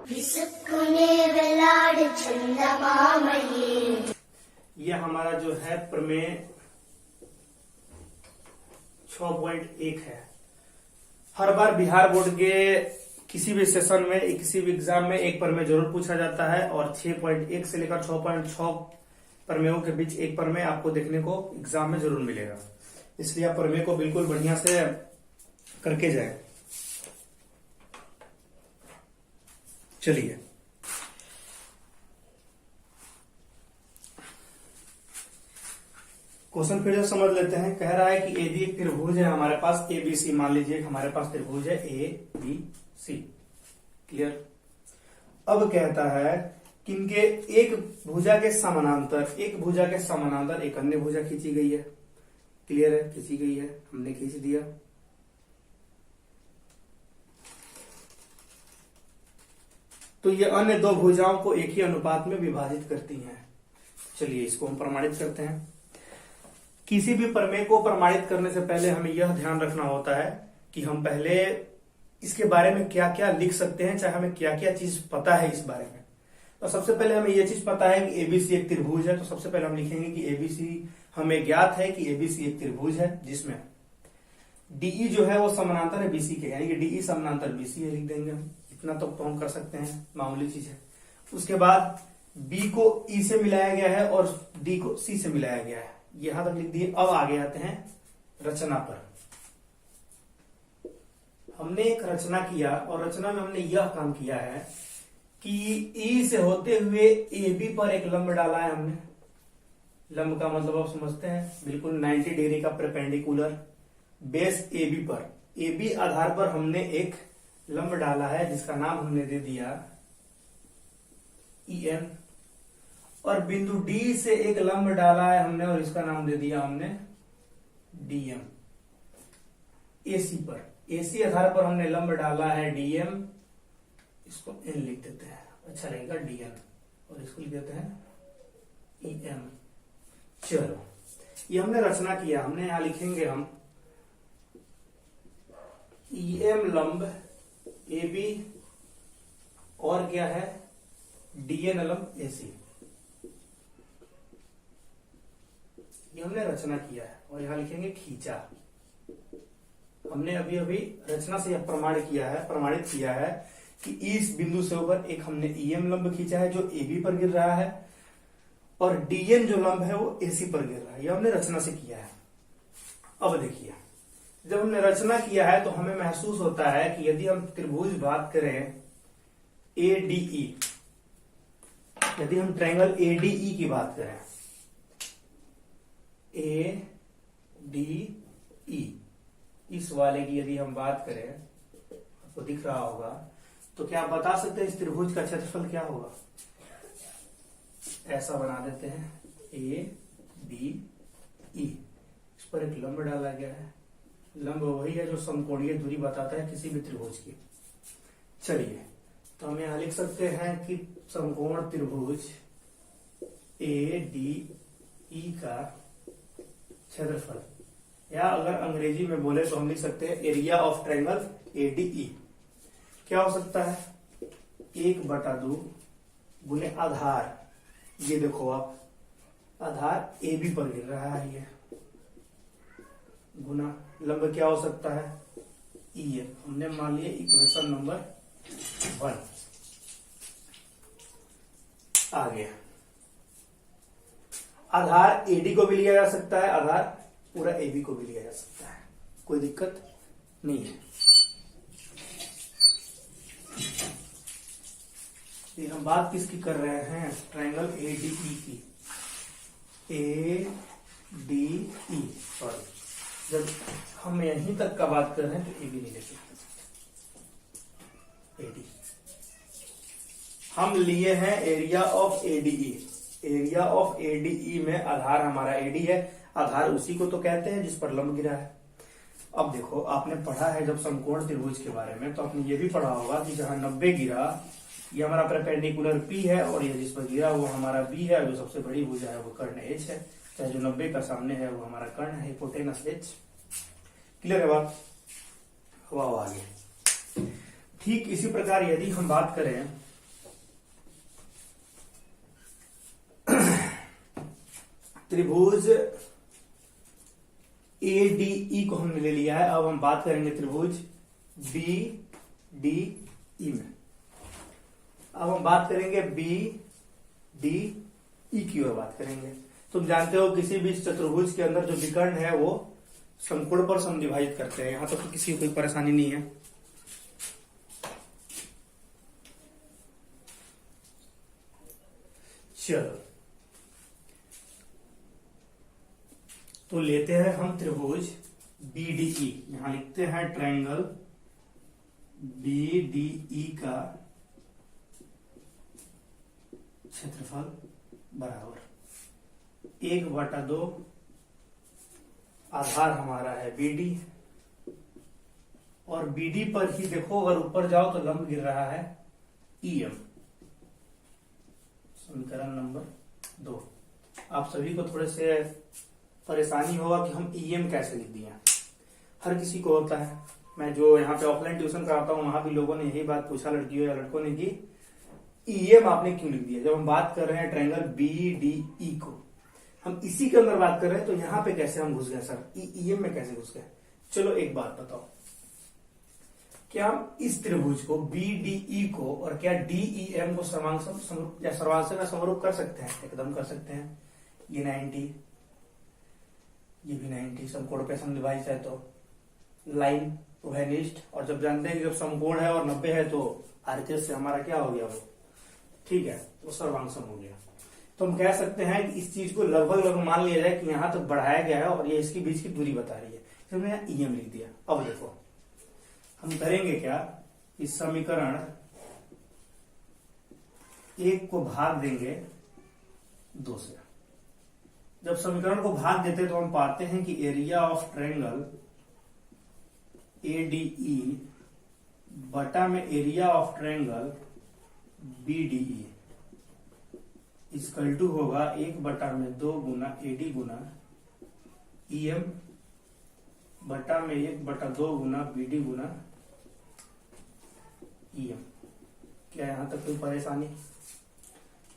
ये हमारा जो है प्रमेय 6.1 है। हर बार बिहार बोर्ड के किसी भी सेशन में, किसी भी एग्जाम में एक प्रमेय जरूर पूछा जाता है और 6.1 से लेकर 6.6 प्रमेयों के बीच एक प्रमेय आपको देखने को एग्जाम में जरूर मिलेगा। इसलिए आप प्रमेय को बिल्कुल बढ़िया से करके जाए। चलिए क्वेश्चन फिर से समझ लेते हैं। कह रहा है कि यदि एक त्रिभुज है हमारे पास एबीसी, मान लीजिए हमारे पास त्रिभुज है एबीसी, क्लियर। अब कहता है कि इनके एक भुजा के समानांतर एक अन्य भुजा खींची गई है, क्लियर है, खींची गई है, हमने खींच दिया। तो ये अन्य दो भुजाओं को एक ही अनुपात में विभाजित करती हैं। चलिए इसको हम प्रमाणित करते हैं। किसी भी प्रमेय को प्रमाणित करने से पहले हमें यह ध्यान रखना होता है कि हम पहले इसके बारे में क्या क्या लिख सकते हैं, चाहे हमें क्या क्या चीज पता है इस बारे में। तो सबसे पहले हमें यह चीज पता है कि एबीसी एक त्रिभुज है। तो सबसे पहले हम लिखेंगे कि एबीसी, हमें ज्ञात है कि एबीसी एक त्रिभुज है जिसमें डीई जो है वो समानांतर है बीसी के, यानी कि डीई समानांतर बीसी है, लिख देंगे हम। इतना तो हम कर सकते हैं, मामूली चीज है। उसके बाद बी को ई से मिलाया गया है और डी को सी से मिलाया गया है, यहां तक लिख दिए। अब आगे आते हैं रचना पर। हमने एक रचना किया और रचना में हमने यह काम किया है कि ई से होते हुए ए बी पर एक लंब डाला है हमने। लंब का मतलब आप समझते हैं, बिल्कुल 90 डिग्री का परपेंडिकुलर बेस ए बी पर, ए बी आधार पर हमने एक लंब डाला है जिसका नाम हमने दे दिया ई एन। और बिंदु डी से एक लंब डाला है हमने और इसका नाम दे दिया हमने डीएम। एसी पर, एसी आधार पर हमने लंब डाला है डीएम, इसको एन लिख देते हैं, अच्छा रहेगा डीएन, और इसको लिख देते हैं ईएम। चलो ये हमने रचना किया। हमने यहां लिखेंगे हम ईएम लंब ए बी और क्या है डीएन लंब एसी। ये हमने रचना किया है और यहां लिखेंगे खींचा। हमने अभी अभी रचना से यह प्रमाणित किया है कि इस बिंदु से ऊपर एक हमने ईएम लंब खींचा है जो एबी पर गिर रहा है और डीएन जो लंब है वो एसी पर गिर रहा है। यह हमने रचना से किया है। अब देखिए, जब हमने रचना किया है तो हमें महसूस होता है कि यदि हम त्रिभुज बात करें एडीई, यदि हम ट्रायंगल एडीई की बात करें, ए डी ई, इस वाले की यदि हम बात करें, आपको दिख रहा होगा, तो क्या आप बता सकते हैं इस त्रिभुज का क्षेत्रफल क्या होगा? ऐसा बना देते हैं ए डी ई, इस पर एक लंब डाला गया है। लंब वही है जो समकोणीय दूरी बताता है किसी भी त्रिभुज की। चलिए तो हम यहां लिख सकते हैं कि समकोण त्रिभुज ए डी ई का क्षेत्रफल, या अगर अंग्रेजी में बोले तो हम लिख सकते हैं एरिया ऑफ ट्रायंगल एडीई। क्या हो सकता है? 1/2 गुने आधार, ये देखो आप, आधार ए बी पर गिर रहा है ये, गुना लंब क्या हो सकता है ई एफ। हमने मान लिया इक्वेशन नंबर 1 आ गया। आधार एडी को भी लिया जा सकता है, आधार पूरा एबी को भी लिया जा सकता है, कोई दिक्कत नहीं है। ये हम बात किसकी कर रहे हैं? ट्रायंगल एडीई की। एडीई पर जब हम यहीं तक का बात कर रहे हैं तो एबी नहीं ले सकते, एडी। हम लिए हैं area of ADE. Area of ADE में आधार हमारा एडी है, आधार उसी को तो कहते हैं जिस पर लंब गिरा है। अब देखो, आपने पढ़ा है जब समकोण त्रिभुज के बारे में, तो आपने ये भी पढ़ा होगा कि जहां 90 गिरा, ये हमारा परपेंडिकुलर पी है और ये जिस पर गिरा वो हमारा बी है, जो सबसे बड़ी भुजा है वो कर्ण एच है, चाहे जो 90 का सामने है वो हमारा कर्ण है, हिपोटेनस एच। क्लियर है बात? वाह आगे। ठीक इसी प्रकार यदि हम बात करें त्रिभुज ADE को हमने ले लिया है। अब हम बात करेंगे त्रिभुज BDE में। अब हम बात करेंगे BDE की ओर बात करेंगे। तुम जानते हो किसी भी चतुर्भुज के अंदर जो विकर्ण है वो समकोण पर समद्विभाजित करते हैं। यहां तो किसी को कोई परेशानी नहीं है। चलो तो लेते हैं हम त्रिभुज BDE। यहां लिखते हैं ट्रायंगल BDE का क्षेत्रफल बराबर 1/2 आधार हमारा है BD, और BD पर ही देखो अगर ऊपर जाओ तो लंब गिर रहा है EM। समीकरण नंबर 2। आप सभी को थोड़े से परेशानी होगा कि हम EM कैसे लिख दिए। हर किसी को होता है। मैं जो यहाँ पे ऑफलाइन ट्यूशन कराता हूँ वहां भी लोगों ने यही बात पूछा, लड़कियों या लड़कों ने, कि EM आपने क्यों लिख दिया। जब हम बात कर रहे हैं ट्रायंगल BDE को, हम इसी के अंदर बात कर रहे हैं, तो यहाँ पे कैसे हम घुस गए सर, EM में कैसे घुस गए। चलो एक बात बताओ, क्या हम इस त्रिभुज को BDE को और क्या DEM को सर्वांश या सर्वांश में समरूप कर सकते हैं? एकदम कर सकते हैं। ये 90, ये भी 90 समकोण पे समद्विभाजित है, तो लाइन तो है निष्ठ। और जब जानते हैं कि जब समकोण है और 90 है तो RHS से हमारा क्या हो गया, वो ठीक है, वो सर्वांशम हो गया। तो हम कह सकते हैं कि इस चीज को लगभग मान लिया जाए कि यहां तक बढ़ाया गया है और ये इसके बीच की दूरी बता रही है, तो हमने यहाँ EM लिख दिया। अब देखो हम करेंगे क्या, इस समीकरण 1 को भाग देंगे 2 से। जब समीकरण को भाग देते तो हम पाते हैं कि एरिया ऑफ ट्रायंगल ADE बटा में area of triangle BDE equal to होगा 1/2 गुना AD गुना EM बटा में 1/2 गुना BD गुना EM। क्या यहां तक कोई परेशानी?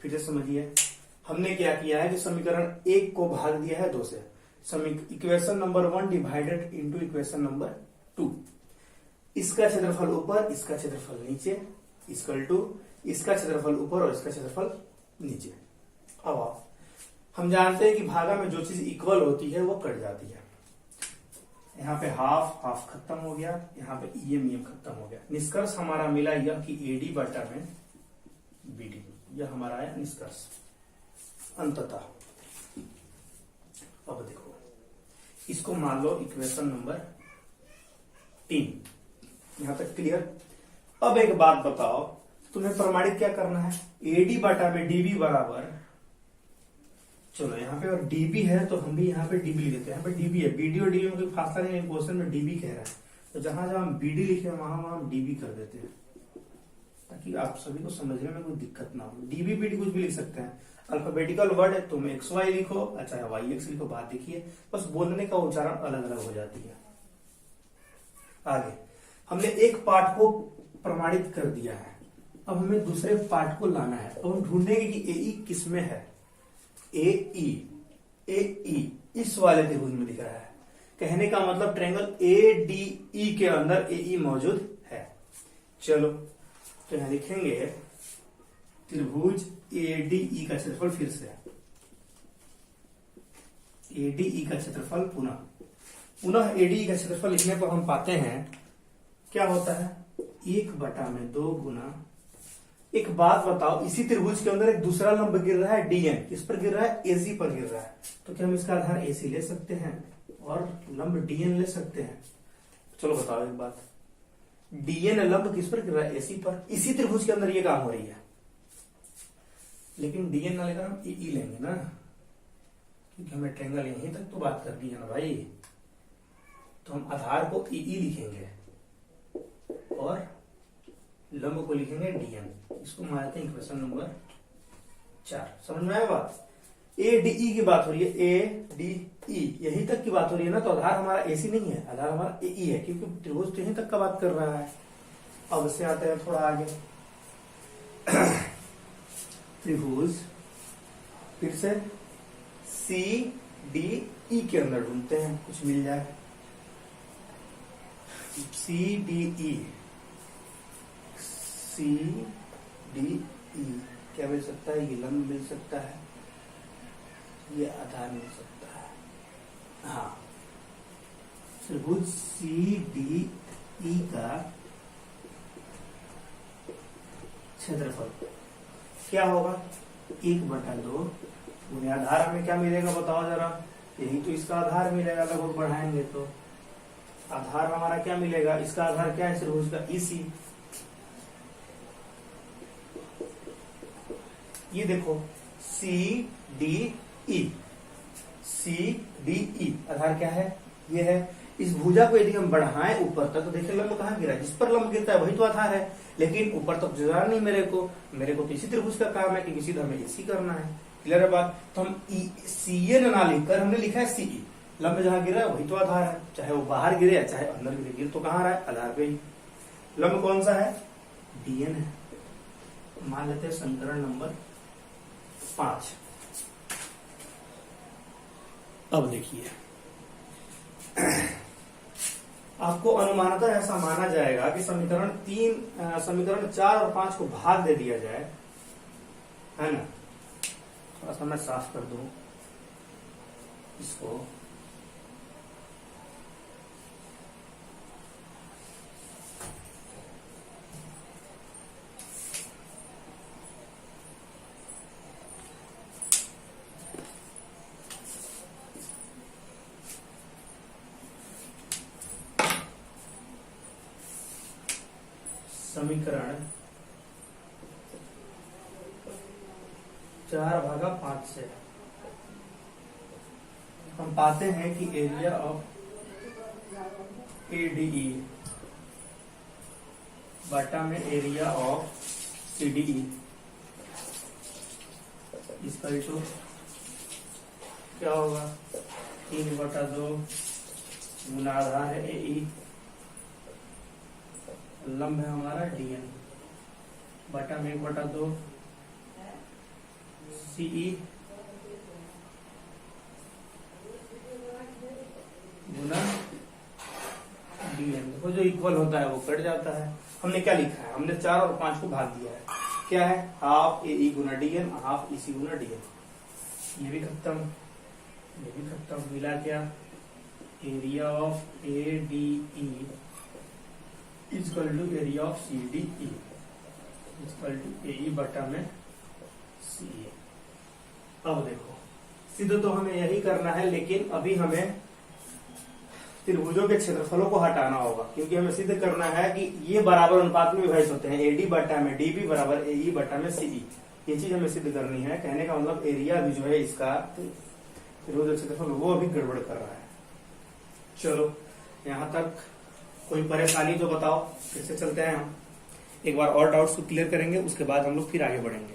फिर से समझिए, हमने क्या किया है कि समीकरण 1 को भाग दिया है 2 से। Equation number 1 divided into equation number 2। इसका क्षेत्रफल ऊपर, इसका क्षेत्रफल नीचे, इक्वल टू इसका क्षेत्रफल ऊपर और इसका क्षेत्रफल नीचे। अब हम जानते हैं कि भागा में जो चीज इक्वल होती है वो कट जाती है। यहाँ पे हाफ हाफ खत्म हो गया, यहाँ पे EM खत्म हो गया। निष्कर्ष हमारा मिला यह कि AD बटा में BD, यह हमारा है निष्कर्ष अंततः। अब देखो इसको मान लो इक्वेशन नंबर 3। यहां तक क्लियर? अब एक बात बताओ, तुम्हें प्रमाणित क्या करना है। AD बटा में DB बराबर, चलो यहाँ पे और DB है तो हम भी यहाँ पे DB लिख देते हैं। यहाँ पे DB है, BD और DB में कोई फासला नहीं है, क्वेश्चन में DB कह रहा है, तो जहां जहां हम BD लिखे वहां हम DB कर देते हैं, ताकि आप सभी को समझने में कोई दिक्कत ना हो। DB BD कुछ भी लिख सकते हैं, अल्फाबेटिकल वर्ड है, तुम XY लिखो, अच्छा YX लिखो, बात देखिए, बस बोलने का उच्चारण अलग अलग हो जाती है। आगे हमने एक पार्ट को प्रमाणित कर दिया है, अब हमें दूसरे पार्ट को लाना है। अब हम ढूंढेंगे कि AE किस में है। AE इस वाले त्रिभुज में दिख रहा है। कहने का मतलब ट्रायंगल ADE के अंदर AE मौजूद है। चलो तो यहां लिखेंगे त्रिभुज ADE का क्षेत्रफल, फिर से ADE का क्षेत्रफल, पुनः ADE का क्षेत्रफल लिखने पर हम पाते हैं क्या होता है, 1/2 गुना। एक बात बताओ, इसी त्रिभुज के अंदर एक दूसरा लंब गिर रहा है DN, किस पर गिर रहा है, AC पर गिर रहा है, तो क्या हम इसका आधार AC ले सकते हैं और लंब DN ले सकते हैं। चलो बताओ एक बात, DN लंब किस पर गिर रहा है, AC पर। इसी त्रिभुज के अंदर ये काम हो रही है, लेकिन DN ना लेकर हम EE लेंगे ना, क्योंकि हमें ट्रायंगल यहीं तक तो बात करनी है ना भाई। तो हम आधार को EE लिखेंगे और लंब को लिखेंगे DN। इसको मानते हैं इक्वेशन नंबर 4। समझ में आया बात? ADE की बात हो रही है, ADE यहीं तक की बात हो रही है ना, तो आधार हमारा AC नहीं है, आधार हमारा AE है, क्योंकि त्रिभुज तो यहीं तक का बात कर रहा है। अब से आते हैं थोड़ा आगे, त्रिभुज फिर से सी डी ई के अंदर ढूंढते हैं, कुछ मिल जाए। C D E, C D E क्या मिल सकता है? ये लंब मिल सकता है, ये आधार मिल सकता है। हाँ, त्रिभुज सी डी ई का क्षेत्रफल क्या होगा? 1/2 गुने आधार। हमें क्या मिलेगा बताओ जरा? यही तो इसका आधार मिलेगा, लगभग बढ़ाएंगे तो आधार हमारा क्या मिलेगा? इसका आधार क्या है त्रिभुज का? EC। ये देखो C D E, C D E आधार क्या है? ये है। इस भुजा को यदि हम बढ़ाएं ऊपर तक तो देखिए लंब कहाँ गिरा? जिस पर लंब गिरता है वही तो आधार है, लेकिन ऊपर तक जा नहीं मेरे को तो इसी त्रिभुज का काम है कि सीधा हमें इसी करना है। क्लियर है बात? तो हम CA ना लिखकर हमने लिखा है CE। लंब जहां गिरा है वही तो आधार है, चाहे वो बाहर गिरे या चाहे अंदर गिरे, गिर तो कहाँ रहा है? आधार पे ही। लंब कौन सा है? DN है। मान लेते हैं समीकरण नंबर 5। अब देखिए, आपको अनुमानतः ऐसा माना जाएगा कि समीकरण 4 और 5 को भाग दे दिया जाए, है ना? थोड़ा सा मैं साफ कर दूं इसको। समीकरण 4/5 से हम पाते हैं कि एरिया ऑफ ADE बटा में एरिया ऑफ CDE इसका तो क्या होगा? 3/2 गुना आधार है AE, लंब है हमारा DN बटा में 1/2 CE गुना DN। देखो जो इक्वल होता है वो कट जाता है। हमने क्या लिखा है? हमने 4 और 5 को भाग दिया है। क्या है? हाफ AE गुना DN, हाफ EC गुना DN। ये भी खत्म, ये भी खत्म। मिला क्या? Area of ADE equal to area of CDE equal to AE बटा में CE। अब देखो, सीधे तो हमें यही करना है, लेकिन अभी हमें त्रिभुजों के क्षेत्रफलों को हटाना होगा, क्योंकि हमें सिद्ध करना है कि ये बराबर अनुपात में विभाजित होते हैं। AD बटा में DB बराबर AE बटा में CE। ये चीज हमें सिद्ध करनी है। कहने का मतलब एरिया भी जो है इसका त्रिभुज क्षेत्रफल वो अभी गड़बड़ कर रहा है। चलो यहाँ तक कोई परेशानी तो बताओ, फिर से चलते हैं हम एक बार और डाउट्स को क्लियर करेंगे, उसके बाद हम लोग फिर आगे बढ़ेंगे।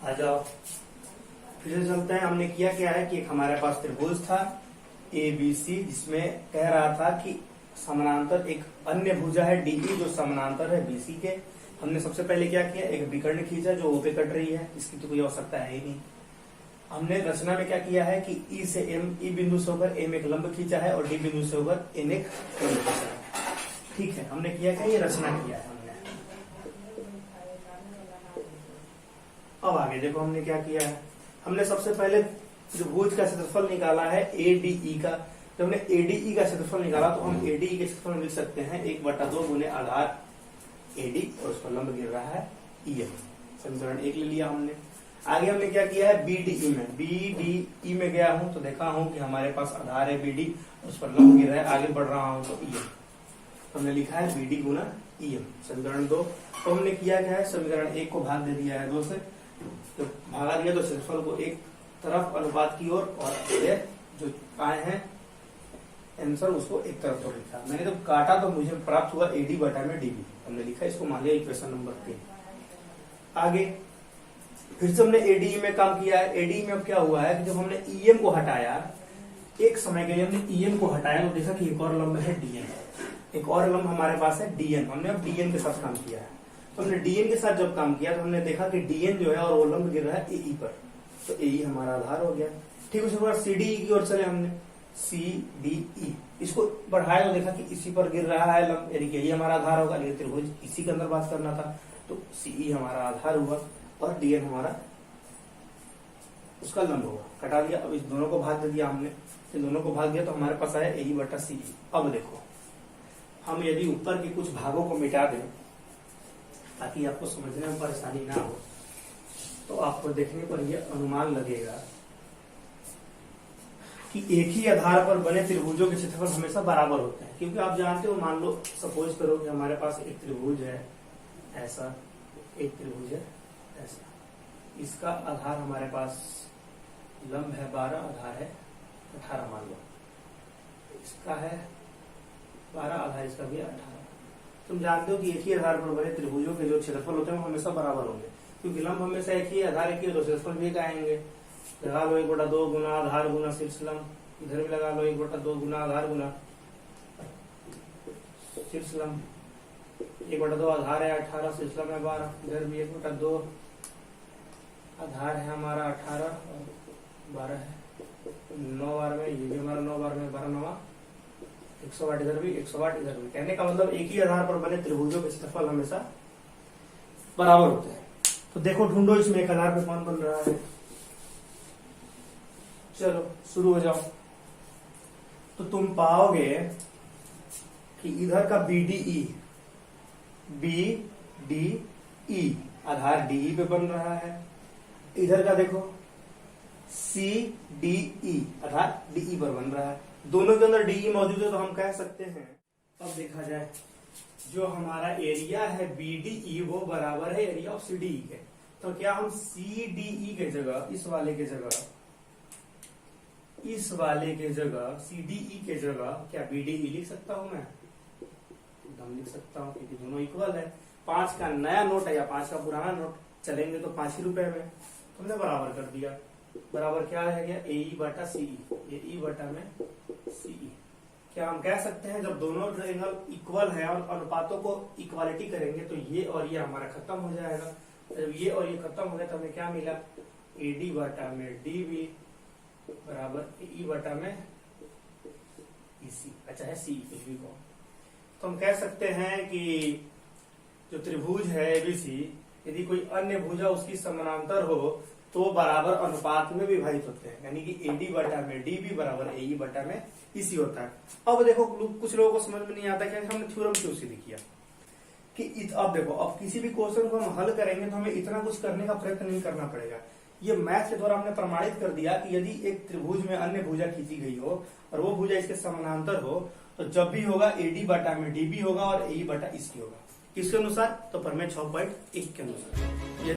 आ जाओ फिर से चलते हैं। हमने किया क्या है कि एक हमारे पास त्रिभुज था ABC, जिसमें कह रहा था कि समानांतर एक अन्य भुजा है DE जो समानांतर है BC के। हमने सबसे पहले क्या किया? एक विकर्ण खींचा जो O पे कट रही है, इसकी तो कोई आवश्यकता है ही नहीं। हमने रचना में क्या किया है कि E से E बिंदु से होकर M एक लंब खींचा है और D बिंदु से होकर N एक लंब खींचा है। ठीक है, हमने किया क्या? ये रचना किया है हमने। अब आगे देखो हमने क्या किया है। हमने सबसे पहले त्रिभुज का क्षेत्रफल निकाला है ADE का। जब हमने ADE का क्षेत्रफल निकाला तो हम ADE के क्षेत्रफल लिख सकते हैं 1/2 गुने आधार AD और उस पर लंब गिर रहा है EM। समीकरण 1 ले लिया हमने। आगे हमने क्या किया है? BDE में गया हूं तो देखा हूं कि हमारे पास आधार है BD, उस पर लंब गिर रहा है, आगे बढ़ रहा हूं तो EM। हमने लिखा है BD गुना EM। समीकरण 2 तो हमने किया क्या है? समीकरण 1 को भाग दे दिया है 2 से, तो भागा दिया तो क्षेत्रफल को एक तरफ अनुपात की ओर और ये जो आए हैं आंसर उसको एक तरफ तो लिखा। मैंने जब काटा तो मुझे प्राप्त हुआ AD बटा में DB, हमने लिखा इसको, मान लिया इक्वेशन नंबर 3। आगे फिर से हमने ADE में काम किया है। ADE में अब क्या हुआ है कि जब हमने EM को हटाया, एक समय के लिए हमने EM को हटाया तो देखा कि एक और लंब है DN, एक और लंब हमारे पास है DN। हमने अब DN के साथ काम किया है। तो हमने DN के साथ जब काम किया तो हमने देखा कि DN जो है और वो लंब गिर रहा है AE पर, तो AE हमारा आधार हो गया। ठीक, उसके बाद CDE की ओर चले हमने, CDE इसको बढ़ाया तो देखा कि इसी पर गिर रहा है लंब, यानी कि यही हमारा आधार होगा। लेकिन त्रिभुज इसी के अंदर बात करना था, तो CE हमारा आधार हुआ और DN हमारा उसका लंब होगा। कटा दिया, अब इस दोनों को भाग दे दिया हमने, इन दोनों को भाग दिया तो हमारे पास आया AE बटा CE। अब देखो हम यदि ऊपर के कुछ भागों को मिटा दें ताकि आपको समझने में परेशानी ना हो, तो आपको देखने पर यह अनुमान लगेगा कि एक ही आधार पर बने त्रिभुजों के क्षेत्रफल हमेशा बराबर होते हैं। क्योंकि आप जानते हो, मान लो सपोज करो कि हमारे पास एक त्रिभुज है ऐसा, एक त्रिभुज है ऐसा, इसका आधार हमारे पास लंब है 12, आधार है 18 मान लो, इसका है 12, आधार इसका भी 18। तुम जानते हो कि एक ही आधार पर बने त्रिभुजों के जो क्षेत्रफल होते हैं वो हमेशा बराबर होंगे, क्योंकि लंब हमेशा एक ही, आधार एक ही, तो क्षेत्रफल भी एक आएंगे। लगा लो 1/2 गुना आधार गुना शीर्ष लंब, इधर भी लगा लो 1/2 गुना आधार गुना शीर्ष लंब, 1/2 आधार है 18, शीर्ष लंब है 12, इधर भी 1/2 आधार है हमारा 18 और 12 है 9 बार में, ये भी हमारा 9 बार में, 12 9 108, इधर भी 108, इधर भी। कहने का मतलब एक ही आधार पर बने त्रिभुजों के क्षेत्रफल हमेशा बराबर होते हैं। तो देखो ढूंढो इसमें एक आधार पे कौन बन रहा है। चलो शुरू हो जाओ। तो तुम पाओगे कि इधर का BDE आधार DE पे बन रहा है, इधर का देखो CDE आधार DE पर बन रहा है। दोनों के अंदर DE मौजूद है तो हम कह सकते हैं, अब देखा जाए, जो हमारा एरिया है BDE वो बराबर है एरिया ऑफ CDE के। तो क्या हम CDE के जगह, इस वाले के जगह CDE के जगह क्या BDE लिख सकता हूं मैं? एकदम लिख सकता हूं, क्योंकि दोनों इक्वल है। 5 का नया नोट है या 5 का पुराना नोट चलेंगे तो 5 ही रुपए में, तो हमने बराबर कर दिया। बराबर क्या है गया? AE बटा CE, AE बटा में CE। क्या हम कह सकते हैं जब दोनों ट्रायंगल इक्वल है और अनुपातों को इक्वालिटी करेंगे तो ये और ये हमारा खत्म हो जाएगा। जब ये और ये खत्म हो गया तो हमें क्या मिला? AD बटा में DB बराबर AE बटा में EC। अच्छा है CE कुछ भी को, तो हम कह सकते हैं कि जो त्रिभुज है ABC, यदि कोई अन्य भुजा उसकी समानांतर हो तो बराबर अनुपात में विभाजित होते हैं, यानी कि AD बटा में DB बराबर AE बटा में EC होता है। अब देखो कुछ लोगों को समझ में नहीं आता कि हमने थ्योरम क्यों सिद्ध किया कि अब देखो, अब किसी भी क्वेश्चन को हम हल करेंगे तो हमें इतना कुछ करने का प्रयत्न नहीं करना पड़ेगा। ये मैथ के द्वारा हमने प्रमाणित कर दिया कि यदि एक त्रिभुज में अन्य भुजा खींची गई हो और वो भुजा इसके समानांतर हो तो जब भी होगा AD बटा में DB होगा और AE बटा EC होगा। किसके अनुसार? तो प्रमेय 6.1 के अनुसार।